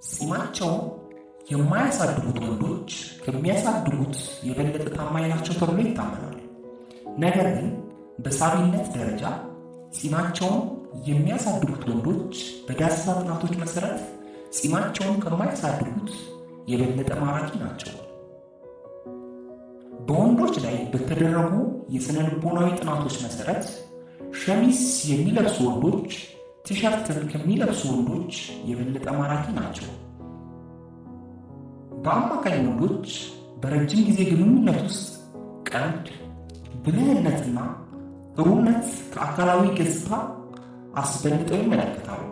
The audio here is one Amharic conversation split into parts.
ጺማቸውን የማያሳድጉት ወንዶች ከሚያሳድጉት የበለጠ ታማኝ ናቸው ተብሎ ይታመናል። ነገር ግን በሳቢነት ደረጃ ጺማቸውን የሚያሳድጉት ወንዶች በዳሰሳ ጥናቶች መሰረት ጺማቸውን ከማያሳድጉት የበለጠ ማራኪ ናቸው። በወንዶች ላይ በተደረጉ የሥነ ልቦናዊ ጥናቶች መሰረት ሸሚዝ የሚለብሱ ወንዶች ቲሸርትን ከሚለብሱ ወንዶች የበለጠ ማራኪ ናቸው። በአማካኝ ወንዶች በረጅም ጊዜ ግንኙነት ውስጥ ቀልድ፣ ብልህነትና ጥሩነት ከአካላዊ ገጽታ አስበልጠው ይመለከታሉ።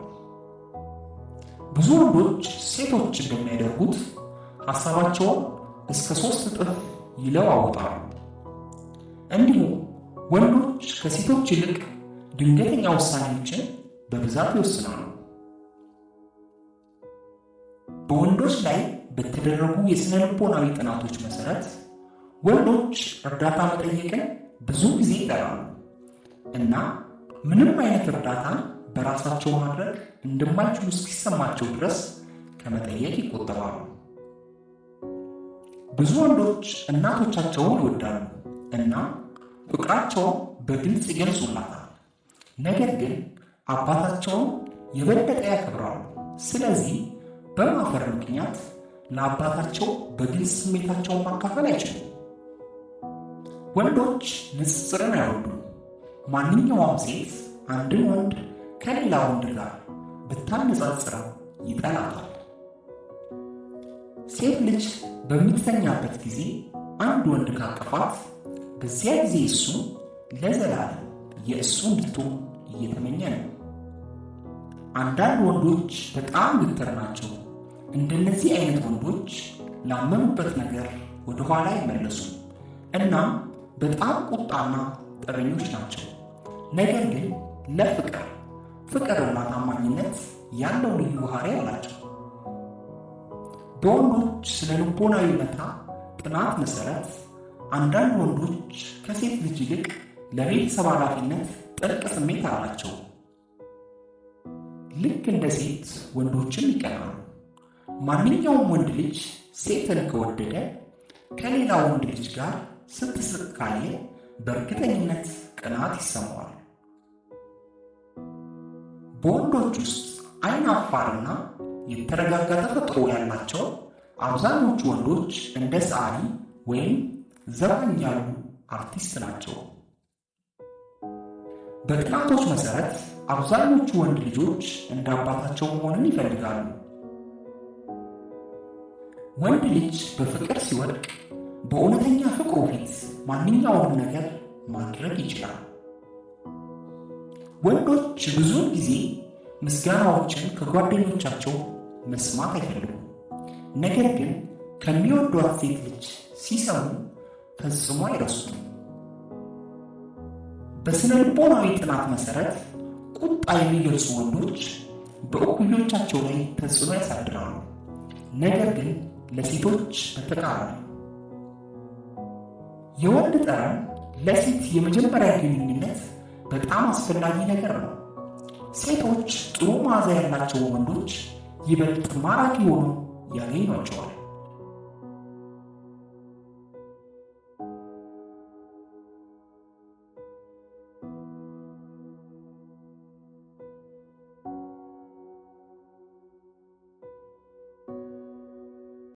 ብዙ ወንዶች ሴቶች እንደሚያደርጉት ሐሳባቸውን እስከ 3 እጥፍ ይለዋወጣሉ። እንዲሁም ወንዶች ከሴቶች ይልቅ ድንገተኛ ውሳኔዎችን በብዛት ይወስናሉ። በወንዶች ላይ በተደረጉ የሥነ ልቦናዊ ጥናቶች መሠረት ወንዶች እርዳታ መጠየቅን ብዙ ጊዜ ይጠላሉ እና ምንም አይነት እርዳታን በራሳቸው ማድረግ እንደማይችሉ እስኪሰማቸው ድረስ ከመጠየቅ ይቆጠባሉ። ብዙ ወንዶች እናቶቻቸውን ይወዳሉ እና ፍቅራቸውን በግልጽ ይገልጹላታል። ነገር ግን አባታቸውን የበለጠ ያከብራሉ። ስለዚህ በማፈር ምክንያት ለአባታቸው በግልጽ ስሜታቸውን ማካፈል አይችሉም። ወንዶች ንጽጽርን አይወዱም። ማንኛውም ሴት አንድን ወንድ ከሌላ ወንድ ጋር ብታነጻጽረው ይጠላታል። ሴት ልጅ በምትተኛበት ጊዜ አንድ ወንድ ካቀፋት በዚያ ጊዜ እሱ ለዘላለም የእሱ እንድትሆን እየተመኘ ነው። አንዳንድ ወንዶች በጣም ግትር ናቸው። እንደነዚህ አይነት ወንዶች ላመኑበት ነገር ወደ ኋላ አይመለሱም እና በጣም ቁጣና ጠበኞች ናቸው። ነገር ግን ፍቅርና ታማኝነት ያለው ልዩ ባህሪ አላቸው። በወንዶች ስነ ልቦናዊ እውነታ ጥናት መሠረት አንዳንድ ወንዶች ከሴት ልጅ ይልቅ ለቤተሰብ ኃላፊነት ጥልቅ ስሜት አላቸው። ልክ እንደ ሴት ወንዶችም ይቀናሉ። ማንኛውም ወንድ ልጅ ሴትን ከወደደ ከሌላ ወንድ ልጅ ጋር ስትስቅ ካየ በእርግጠኝነት ቅናት ይሰማዋል። በወንዶች ውስጥ አይን አፋርና የተረጋጋ ተፈጥሮ ያላቸው አብዛኞቹ ወንዶች እንደ ሰዓሊ ወይም ዘፋኝ ያሉ አርቲስት ናቸው። በጥናቶች መሠረት አብዛኞቹ ወንድ ልጆች እንደ አባታቸው መሆንን ይፈልጋሉ። ወንድ ልጅ በፍቅር ሲወድቅ በእውነተኛ ፍቅሩ ፊት ማንኛውንም ነገር ማድረግ ይችላል። ወንዶች ብዙውን ጊዜ ምስጋናዎችን ከጓደኞቻቸው መስማት አይፈልጉም። ነገር ግን ከሚወዷት ሴት ልጅ ሲሰሙ ፈጽሞ አይረሱትም። በሥነ ልቦናዊ ጥናት መሠረት ቁጣ የሚገልጹ ወንዶች በእኩዮቻቸው ላይ ተጽዕኖ ያሳድራሉ። ነገር ግን ለሴቶች በተቃራኒ። የወንድ ጠረን ለሴት የመጀመሪያ ግንኙነት በጣም አስፈላጊ ነገር ነው። ሴቶች ጥሩ መዓዛ ያላቸው ወንዶች ይበልጥ ማራኪ ሆነው ያገኟቸዋል።